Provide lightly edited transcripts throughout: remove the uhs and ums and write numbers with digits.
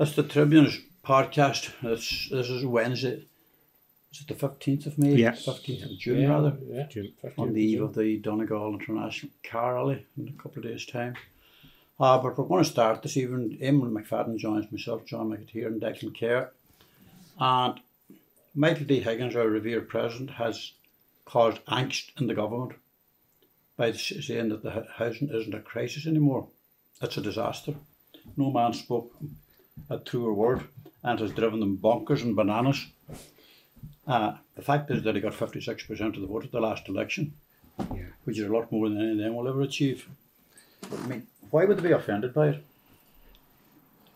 That's the Tribune's podcast. This is Wednesday. Is it the 15th of May? Yeah. 15th of June, rather. Yeah, June 15th. On the eve of the Donegal International Car Rally in a couple of days' time. But we're going to start this evening. Eamon McFadden joins myself, John McAteer and Declan Kerr. And Michael D. Higgins, our revered president, has caused angst in the government by saying that the housing isn't a crisis anymore. It's a disaster. No man spoke a truer word and has driven them bonkers and bananas. The fact is that he got 56% of the vote at the last election, which is a lot more than any of them will ever achieve. I mean, why would they be offended by it?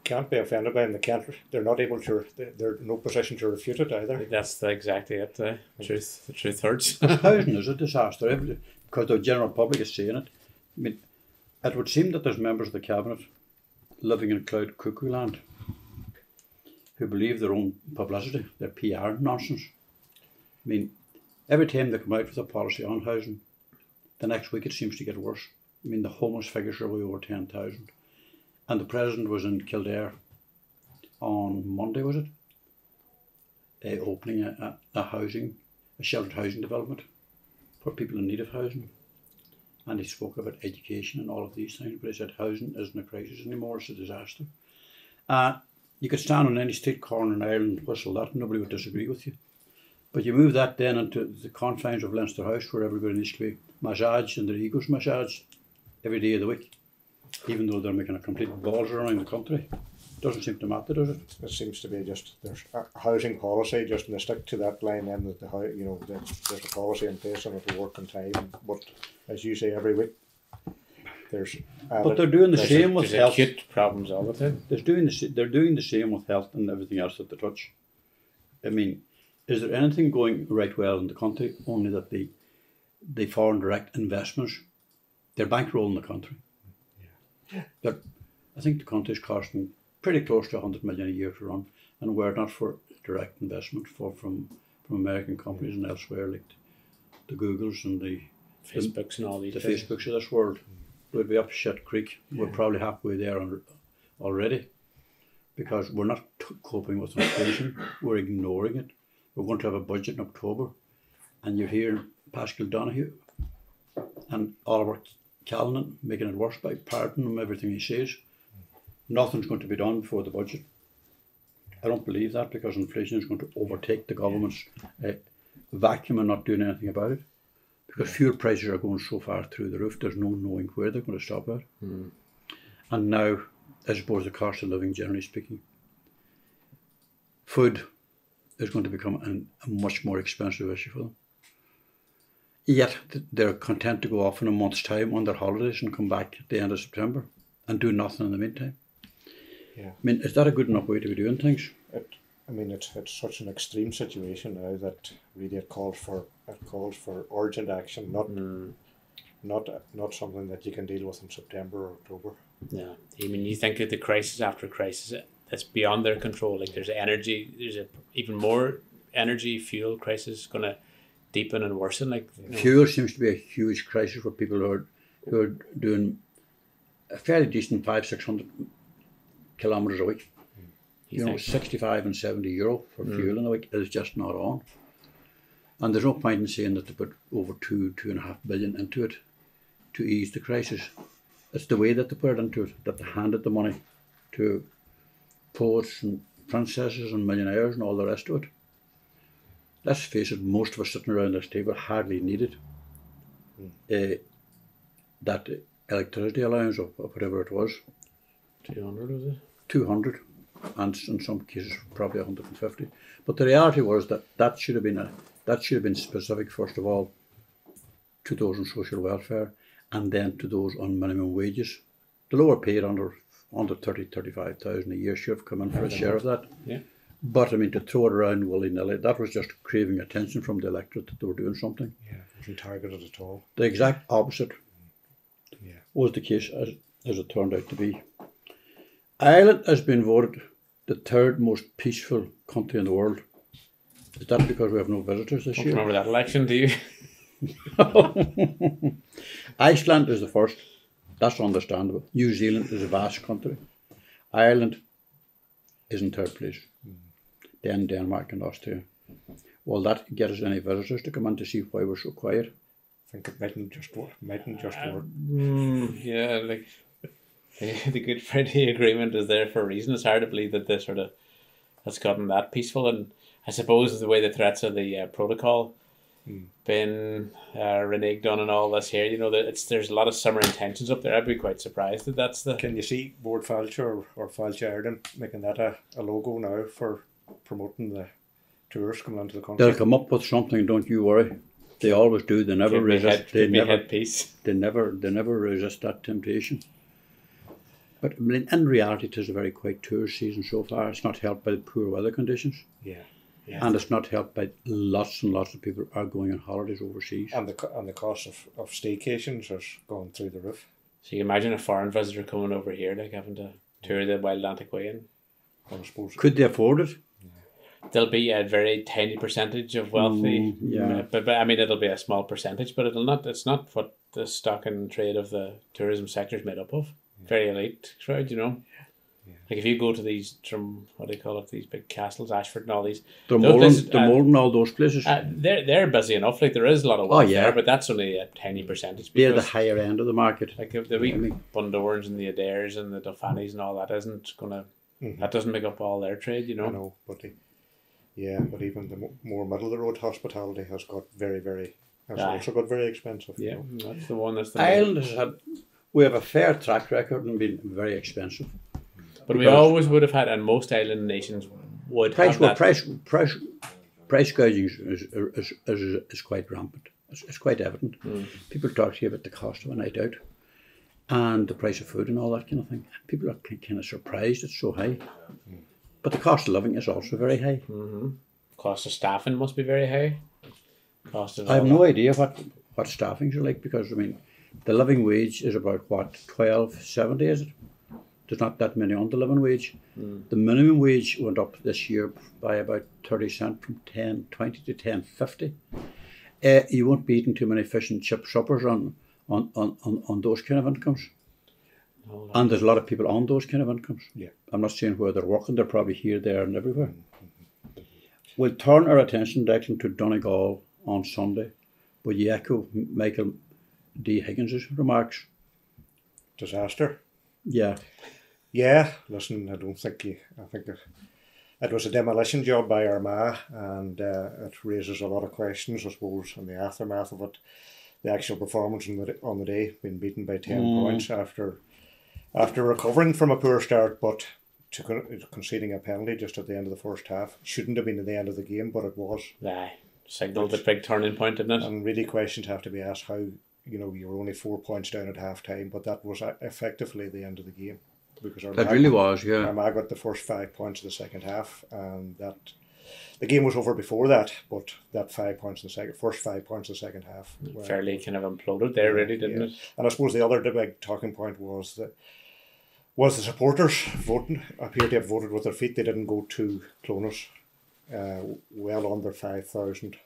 Can't be offended by it, and they can't. They're not able to. They're in no position to refute it either. That's exactly it. The truth hurts. Housing is a disaster because the general public is saying it. I mean, it would seem that there's members of the cabinet living in cloud cuckoo land who believe their own publicity, their PR nonsense. I mean, every time they come out with a policy on housing, the next week it seems to get worse. I mean, the homeless figures are way over 10,000. And the president was in Kildare on Monday, was it? Opening a sheltered housing development for people in need of housing. And he spoke about education and all of these things, but he said housing isn't a crisis anymore, it's a disaster. You could stand on any street corner in Ireland and whistle that and nobody would disagree with you. But you move that then into the confines of Leinster House where everybody needs to be massaged and their egos massaged every day of the week, even though they're making a complete balls around the country. Doesn't seem to matter, does it? It seems to be just there's a housing policy, just and they stick to that line. Then that there's a policy in place and it'll work in time. But as you say, every week there's. But they're doing the same with health. Acute problems all the time. They're doing the same with health and everything else that they touch. I mean, is there anything going right well in the country? Only that the foreign direct investments, they're bankrolling the country. But I think the country is costing pretty close to 100 million a year to run, and were it not for direct investment from American companies and elsewhere, like the Googles and the Facebooks and all these. The Facebooks of this world, we'd be up shit creek. We're probably halfway there already, because we're not coping with inflation. We're ignoring it. We're going to have a budget in October, and you're hearing Pascal Donoghue and Oliver Callanan making it worse by pardoning him everything he says. Nothing's going to be done before the budget. I don't believe that, because inflation is going to overtake the government's vacuum and not doing anything about it. Because fuel prices are going so far through the roof, there's no knowing where they're going to stop at. And now, I suppose the cost of living, generally speaking, food is going to become a much more expensive issue for them. Yet they're content to go off in a month's time on their holidays and come back at the end of September and do nothing in the meantime. Yeah. I mean, is that a good enough way to be doing things? It's such an extreme situation now that really it calls for urgent action, not something that you can deal with in September or October. Yeah, I mean, you think of the crisis after crisis that's beyond there's a even more energy fuel crisis going to deepen and worsen. Fuel seems to be a huge crisis for people who are doing a fairly decent 500-600 kilometres a week. 65 and 70 euro for fuel in a week is just not on. And there's no point in saying that they put over 2.5 billion into it to ease the crisis. It's the way that they put it into it, that they handed the money to poets and princesses and millionaires and all the rest of it. Let's face it, most of us sitting around this table hardly needed that electricity allowance or whatever it was. 200 was it? 200, and in some cases probably 150. But the reality was that should have been specific, first of all, to those on social welfare, and then to those on minimum wages. The lower paid under 35,000 a year should have come in for a share of that. Yeah. But I mean, to throw it around willy-nilly, that was just craving attention from the electorate that they were doing something. Yeah, it wasn't targeted at all. The exact opposite was the case, as it turned out to be. Ireland has been voted the third most peaceful country in the world. Is that because we have no visitors this year? Remember that election, do you? Iceland is the first. That's understandable. New Zealand is a vast country. Ireland is in third place. Then Denmark and Austria. Will that get us any visitors to come in to see why we're so quiet? I think it mightn't just work. Yeah, like the Good Friday Agreement is there for a reason. It's hard to believe that this sort of has gotten that peaceful, and I suppose the way the threats of the protocol been reneged on and all this here, you know, that there's a lot of summer intentions up there. I'd be quite surprised that that's the. Can you see Board Fáilte or Fáilte Ireland making that a logo now for promoting the tourists coming into the country? They'll come up with something, don't you worry. They always do. They never resist. They never resist that temptation. But I mean, in reality, it is a very quiet tourist season so far. It's not helped by the poor weather conditions. Yeah. And it's not helped by lots and lots of people are going on holidays overseas. And the cost of staycations has gone through the roof. So you can imagine a foreign visitor coming over here, like having to tour the Wild Atlantic Way in. I suppose. Could they afford it? There'll be a very tiny percentage of wealthy, but I mean it'll be a small percentage, but it'll not. It's not what the stock and trade of the tourism sector is made up of. Very elite crowd, you know. Yeah. Like if you go to these, what do you call it? These big castles, Ashford, and all these. Moulton, all those places. They're busy enough. Like there is a lot of wealth there, but that's only a tiny percentage. They're the higher end of the market. Like the wee Bundorns and the Adairs and the Dauphines and all that isn't gonna. That doesn't make up all their trade, you know. I know, but even the more middle of the road hospitality has got also got very expensive. Yeah, you know? That's the one. That's the Ireland has had. We have a fair track record and been very expensive. But we always would have had, and most island nations would have that. Price gouging is quite rampant. It's quite evident. People talk to you about the cost of a night out and the price of food and all that kind of thing. People are kind of surprised it's so high. But the cost of living is also very high. Cost of staffing must be very high. I have no idea what staffings are like, because I mean the living wage is about what, $12.70, is it? There's not that many on the living wage. The minimum wage went up this year by about 30 cents from $10.20 to $10.50. You won't be eating too many fish and chip suppers on those kind of incomes. And there's a lot of people on those kind of incomes. Yeah. I'm not saying where they're working, they're probably here, there and everywhere. We'll turn our attention, Declan, to Donegal on Sunday. Will you echo Michael D. Higgins' remarks? Disaster. Yeah. Yeah, listen, I think it was a demolition job by Armagh, and it raises a lot of questions, I suppose, in the aftermath of it. The actual performance on the day, being beaten by 10 points after recovering from a poor start, but conceding a penalty just at the end of the first half. Shouldn't have been at the end of the game, but it was. Signalled the big turning point, didn't it? And really questions have to be asked how, you know, you were only 4 points down at half time, but that was effectively the end of the game. Because Armagh, really was, yeah. Armagh got the first 5 points of the second half, and that the game was over before that, but that 5 points in the first 5 points of the second half fairly kind of imploded there, really, didn't it? And I suppose the big talking point was the supporters voting appeared to have voted with their feet. They didn't go to Clonus. Well under 5,000.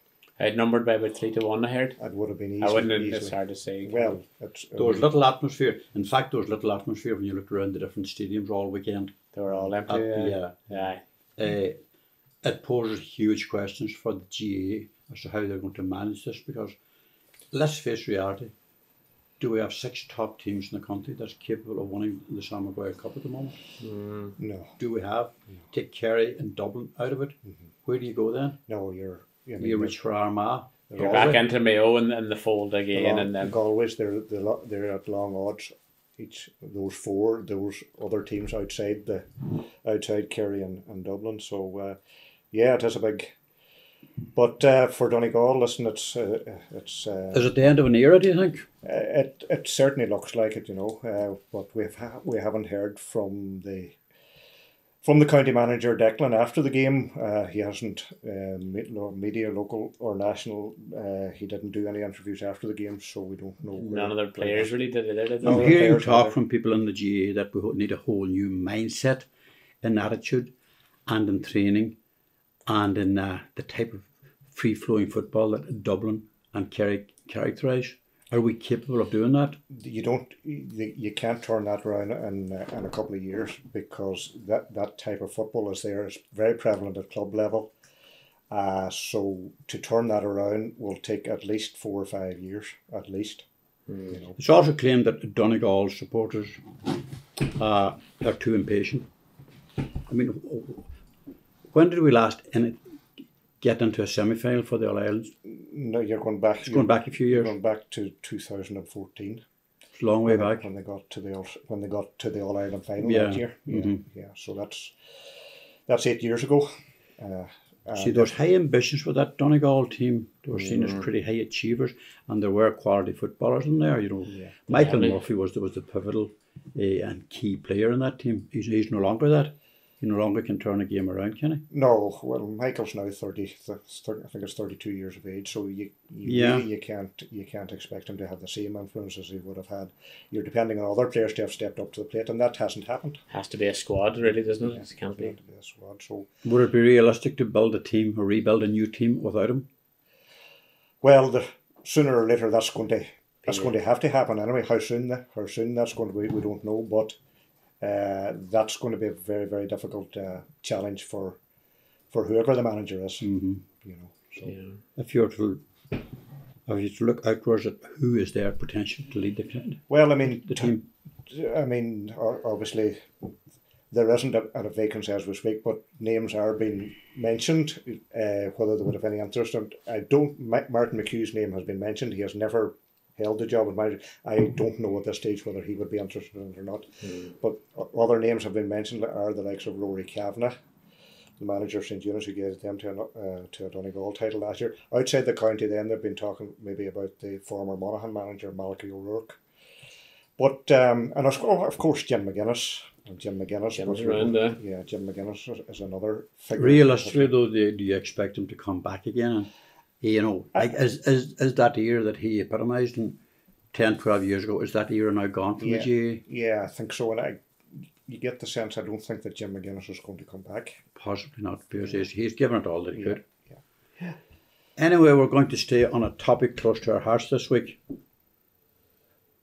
I'd numbered by about 3-1, I heard. It would have been easy. I wouldn't. It's hard to say. Well, there was little atmosphere. In fact, there was little atmosphere when you looked around the different stadiums all weekend. They were all empty. It poses huge questions for the GAA as to how they're going to manage this, because let's face reality. Do we have 6 top teams in the country that's capable of winning the Sam Maguire Cup at the moment? No. Do we have? Take Kerry and Dublin out of it. Where do you go then? No, you reach for Armagh. You're back into Mayo and the fold again, and then Galway's they're at long odds. Each those other teams outside Kerry and Dublin. So it is a big. But for Donegal, listen, it's. Is it the end of an era, do you think? It certainly looks like it, you know. But we haven't heard from the county manager Declan after the game. He hasn't media, local or national. He didn't do any interviews after the game, so we don't know. None of the players really did. I'm hearing talk from people in the GAA that we need a whole new mindset in attitude and in training and in the type of free-flowing football that Dublin and Kerry characterise. Are we capable of doing that? You can't turn that around in a couple of years, because that type of football is there. It's very prevalent at club level. So to turn that around will take at least 4 or 5 years, at least. You know. It's also claimed that Donegal supporters are too impatient. I mean, when did we last get into a semi-final for the All Irelands? No, you're going back. It's going back a few years. Going back to 2014. It's a long way back. When they got to the All Ireland final Yeah. that year. Yeah, Mm-hmm. yeah. So that's 8 years ago. See, there's high ambitions for that Donegal team. They were seen as pretty high achievers, and there were quality footballers in there. You know, Michael Murphy was the pivotal and key player in that team. He's no longer that. He no longer can turn a game around, can he? No, well, Michael's now 30. I think it's 32 years of age. So you can't expect him to have the same influence as he would have had. You're depending on other players to have stepped up to the plate, and that hasn't happened. Has to be a squad, really, doesn't it? Yeah, It can't be. to be a squad. So, Would it be realistic to build a team or rebuild a new team without him? well, sooner or later that's going to have to happen anyway. How soon that's going to be, we don't know, but. That's going to be a very, very difficult challenge for whoever the manager is. Mm-hmm. You know, so. Yeah. If you were to look outwards at who is there potential to lead the Well, I mean, team. Obviously, there isn't a vacancy as we speak, but names are being mentioned. Whether they would have any interest, and Martin McHugh's name has been mentioned. He has never held the job of manager. I don't know at this stage whether he would be interested in it or not. But other names have been mentioned are the likes of Rory Kavanagh, the manager of St. Eunice, who gave them to a Donegal title last year. Outside the county then, they've been talking maybe about the former Monaghan manager, Malachy O'Rourke. But, and of course Jim McGuinness. Jim's around there. Yeah, Jim McGuinness is another figure. Realistically, though, do you expect him to come back again? And, you know, like is that era that he epitomised in 10, 12 years ago, is that era now gone from the GAA? Yeah, I think so. And you get the sense I don't think that Jim McGuinness is going to come back. Possibly not, because he's given it all that he could. Yeah. Anyway, we're going to stay on a topic close to our hearts this week.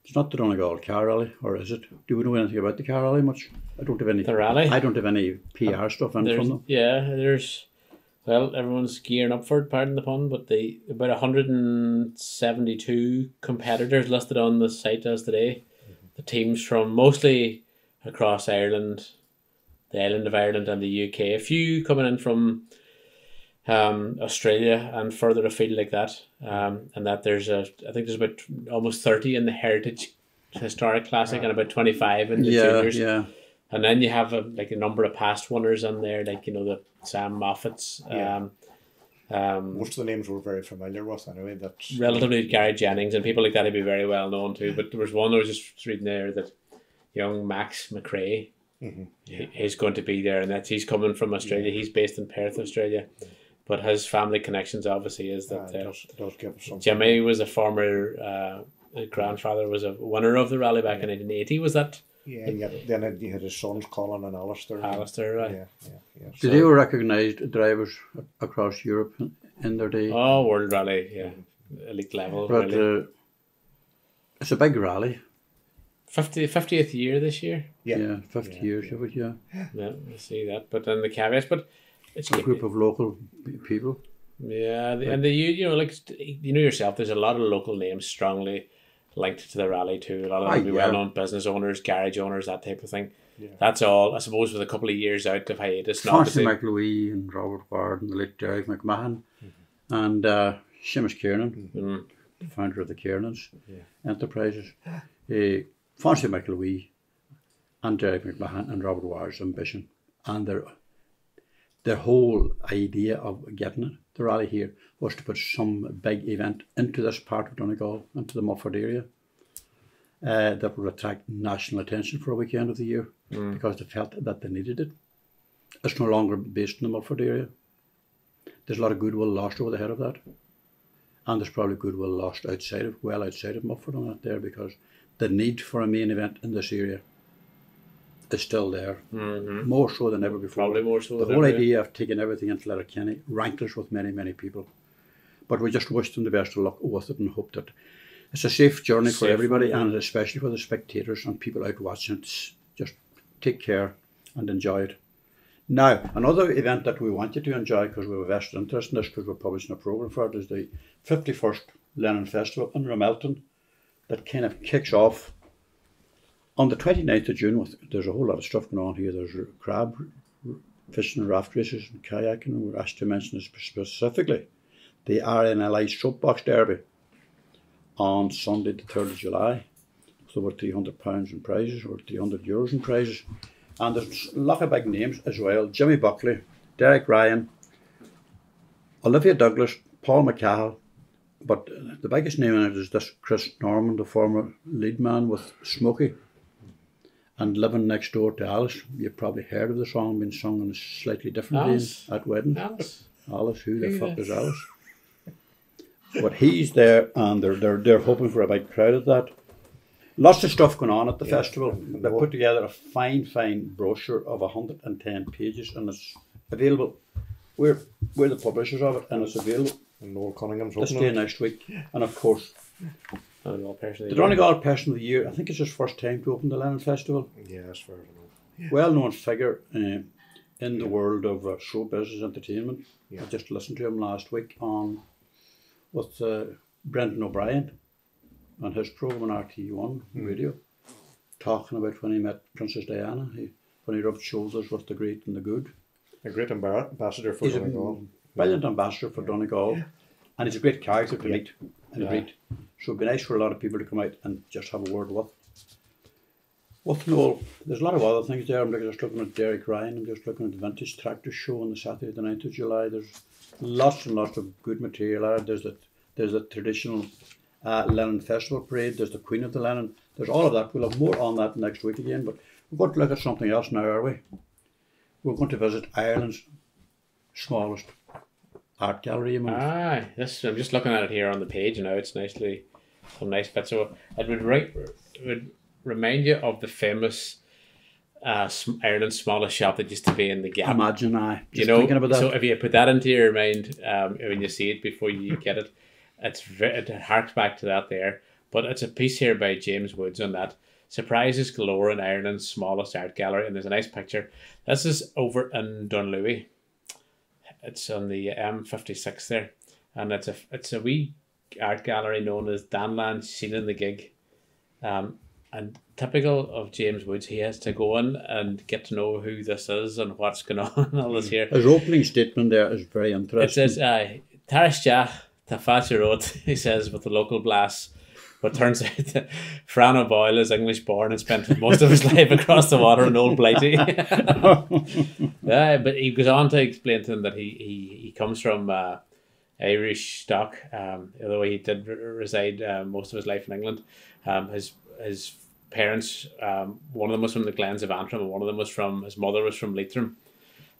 It's not the Donegal car rally, or is it? Do we know anything about the car rally much? I don't have any. The rally? I don't have any PR stuff in from them. Yeah, well, everyone's gearing up for it, pardon the pun, but about 172 competitors listed on the site as today. The teams from mostly across Ireland, the island of Ireland and the UK. A few coming in from Australia and further afield like that. And that I think there's about almost 30 in the Heritage Historic Classic and about 25 in the juniors. Yeah. And then you have a number of past winners in there, like, the Sam Moffats. Most of the names we're very familiar with anyway. That's relatively Gary Jennings and people like that would be very well known too. But there was one I was just reading there that young Max McRae, he's going to be there, and he's coming from Australia. He's based in Perth, Australia. But his family connections obviously is that does give us something. Jimmy was a former grandfather, was a winner of the rally back in 1980. Was that? Yeah, and then you had his sons, Colin and Alistair. Alistair, right. Yeah. Did they were recognised drivers across Europe in their day? Oh, World Rally, yeah. Elite level. But really. it's a big rally. 50th year this year? Yeah, 50 years of it, yeah. Yeah, I see that. But then the caveats, but it's a group of local people. Yeah, and you know yourself, there's a lot of local names strongly linked to the rally too. A lot of them be well-known business owners, garage owners, that type of thing. Yeah. That's all, I suppose, with a couple of years out of hiatus. Francis McLouis and Robert Ward and the late Derek McMahon and Seamus Kiernan, the founder of the Kiernans Enterprises. Francis McLouis and Derek McMahon and Robert Ward's ambition and their whole idea of getting the rally here was to put some big event into this part of Donegal, into the Milford area, that would attract national attention for a weekend of the year because they felt that they needed it. It's no longer based in the Milford area. There's a lot of goodwill lost over the head of that. And there's probably goodwill lost outside of Milford on it there, because the need for a main event in this area is still there, more so than ever before. Probably more so. The whole idea of taking everything into Letterkenny rankles with many, many people. But we just wish them the best of luck with it and hope that It's a safe journey for Safe, everybody, yeah. and especially for the spectators and people out watching it. Just take care and enjoy it. Now, another event that we want you to enjoy, because we have a vested interest in this, because we're publishing a programme for it, is the 51st Lennon Festival in Ramelton that kind of kicks off on the 29th of June. There's a whole lot of stuff going on here. There's crab fishing and raft races and kayaking, and we're asked to mention specifically the RNLI Soapbox Derby on Sunday the 3rd of July, with over £300 in prizes, or €300 in prizes. And there's a lot of big names as well: Jimmy Buckley, Derek Ryan, Olivia Douglas, Paul McCahill. But the biggest name in it is this Chris Norman, the former lead man with Smokey and living next door to Alice. You've probably heard of the song being sung in a slightly different name at weddings. Alice, who the fuck is Alice? But he's there, and they're hoping for a big crowd at that. Lots of stuff going on at the festival. They put together a fine brochure of 110 pages, and it's available. We're the publishers of it, and it's available And Noel Cunningham's this opening day next week. And of course, the Donegal Person of the Year. I think it's his first time to open the Lennon Festival. Yeah, as far as I know. Well-known figure in the world of show business entertainment. Yeah. I just listened to him last week on with Brendan O'Brien on his programme on RT1 radio, talking about when he met Princess Diana, when he rubbed shoulders with the great and the good. A great ambassador for Donegal. Brilliant ambassador for Donegal, and he's a great character to meet and greet. So it'd be nice for a lot of people to come out and just have a word with Noel. There's a lot of other things there. I'm just looking at Derek Ryan. I'm just looking at the Vintage Tractor Show on the Saturday the 9th of July. There's lots and lots of good material. There's a traditional Lennon Festival Parade. There's the Queen of the Lennon. There's all of that. We'll have more on that next week again. But we're going to look at something else now, are we? We're going to visit Ireland's smallest art gallery. I'm just looking at it here on the page now. It's some nice bits. So it would remind you of the famous Ireland's smallest shop that used to be in the Gap. Imagine thinking about that. So if you put that into your mind when you see it before you get it, it harks back to that there. But it's a piece here by James Woods on that. Surprises galore in Ireland's smallest art gallery, and there's a nice picture. This is over in Dunlewy. It's on the M56 there, and it's a wee art gallery known as Danland Seen in the Gig. And typical of James Woods, he has to go in and get to know who this is and what's going on and all this here. His opening statement there is very interesting. It says, Tarasja, ta Fatcher Road, he says with the local blast. But turns out that Fran O'Boyle is English born and spent most of his life across the water in Old Blighty. But he goes on to explain to them that he comes from Irish stock, although he did reside most of his life in England. His parents, one of them was from the Glens of Antrim, and one of them his mother was from Leitrim.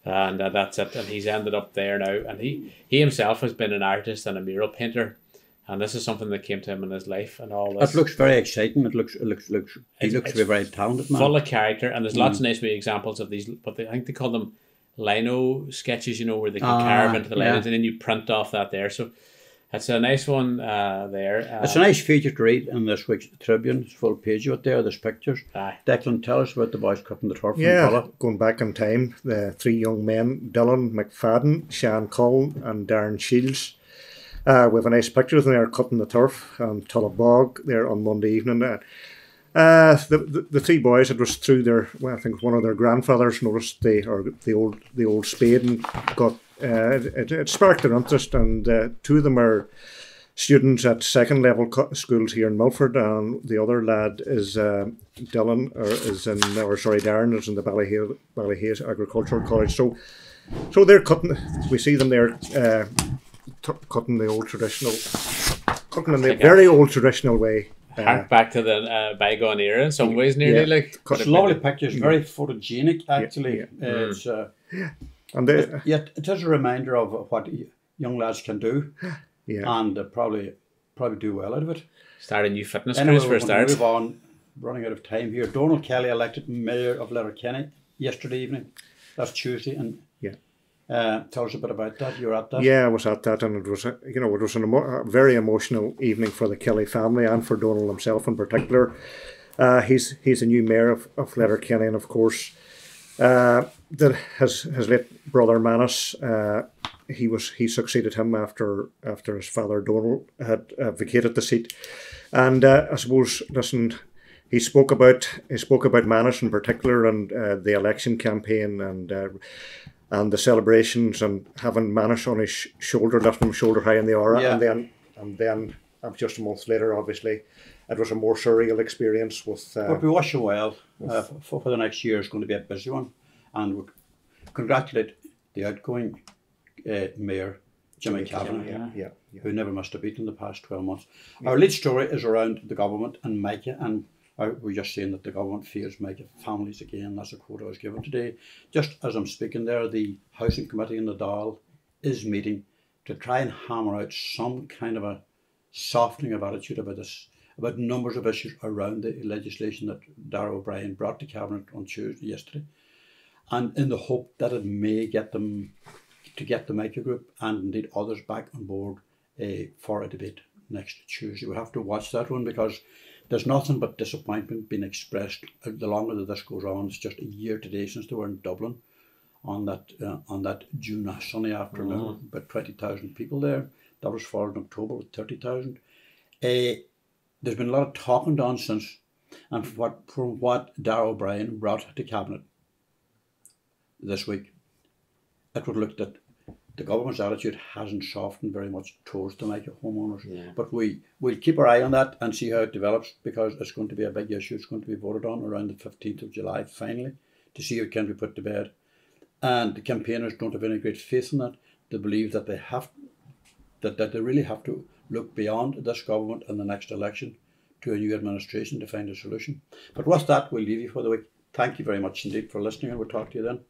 And that's it. And he's ended up there now. And he himself has been an artist and a mural painter. And this is something that came to him in his life and all this. It looks very exciting. He looks to be a very talented man. Full of character, and there's lots of nice wee examples of these. But I think they call them lino sketches, where they can carve into the lines, and then you print off that there. So it's a nice one there. It's a nice feature to read in this week's Tribune. It's full page of it there. There's pictures. Declan, tell us about the boys cutting the turf. Yeah, going back in time, the three young men, Dylan McFadden, Sean Cullen and Darren Shields. We have a nice picture of them there cutting the turf on Tullabog there on Monday evening. The three boys, it was through I think one of their grandfathers noticed the old spade and got it sparked their interest, and two of them are students at second level schools here in Milford, and the other lad is Darren is in the Ballyhaise Agricultural College. So they're cutting. We see them there. Cutting in the very old traditional way. Hark back to the bygone era in some ways, nearly. It's lovely pictures, very photogenic actually. And yet it is a reminder of what young lads can do, and probably do well out of it. Start a new fitness cruise for a start. Move on, running out of time here. Donald Kelly elected Mayor of Letterkenny yesterday evening. That's Tuesday, and Tell us a bit about that. You were at that. Yeah, I was at that, and it was a very emotional evening for the Kelly family and for Donald himself in particular. He's a new mayor of Letterkenny, and of course, that his late brother Manus. He succeeded him after his father Donald had vacated the seat, and I suppose, listen, he spoke about Manus in particular, and the election campaign, and the celebrations, and having Manus on his shoulder, lifting him shoulder high in the aura, and then just a month later, obviously, it was a more surreal experience with. But we wish him well. For the next year is going to be a busy one, and we congratulate the outgoing Mayor Jimmy Kavanagh, who never missed a beat in the past 12 months. Yeah. Our lead story is around the government and Micah, and we're just saying that the government fears Micah families again. That's a quote I was given today. Just as I'm speaking there, the Housing Committee in the Dáil is meeting to try and hammer out some kind of a softening of attitude about this, about numbers of issues around the legislation that Darragh O'Brien brought to Cabinet on yesterday, and in the hope that it may get them to get the Micah Group and indeed others back on board for a debate next Tuesday. We have to watch that one, because there's nothing but disappointment being expressed. The longer that this goes on, it's just a year today since they were in Dublin on that June sunny afternoon, about 20,000 people there. That was followed in October with 30,000. There's been a lot of talking done since, and from what Darragh O'Brien brought to Cabinet this week, it would look that the government's attitude hasn't softened very much towards the Micah homeowners. Yeah. But we'll keep our eye on that and see how it develops, because it's going to be a big issue. It's going to be voted on around the 15th of July, finally, to see if it can be put to bed. And the campaigners don't have any great faith in that. They believe that they really have to look beyond this government and the next election to a new administration to find a solution. But with that, we'll leave you for the week. Thank you very much indeed for listening, and we'll talk to you then.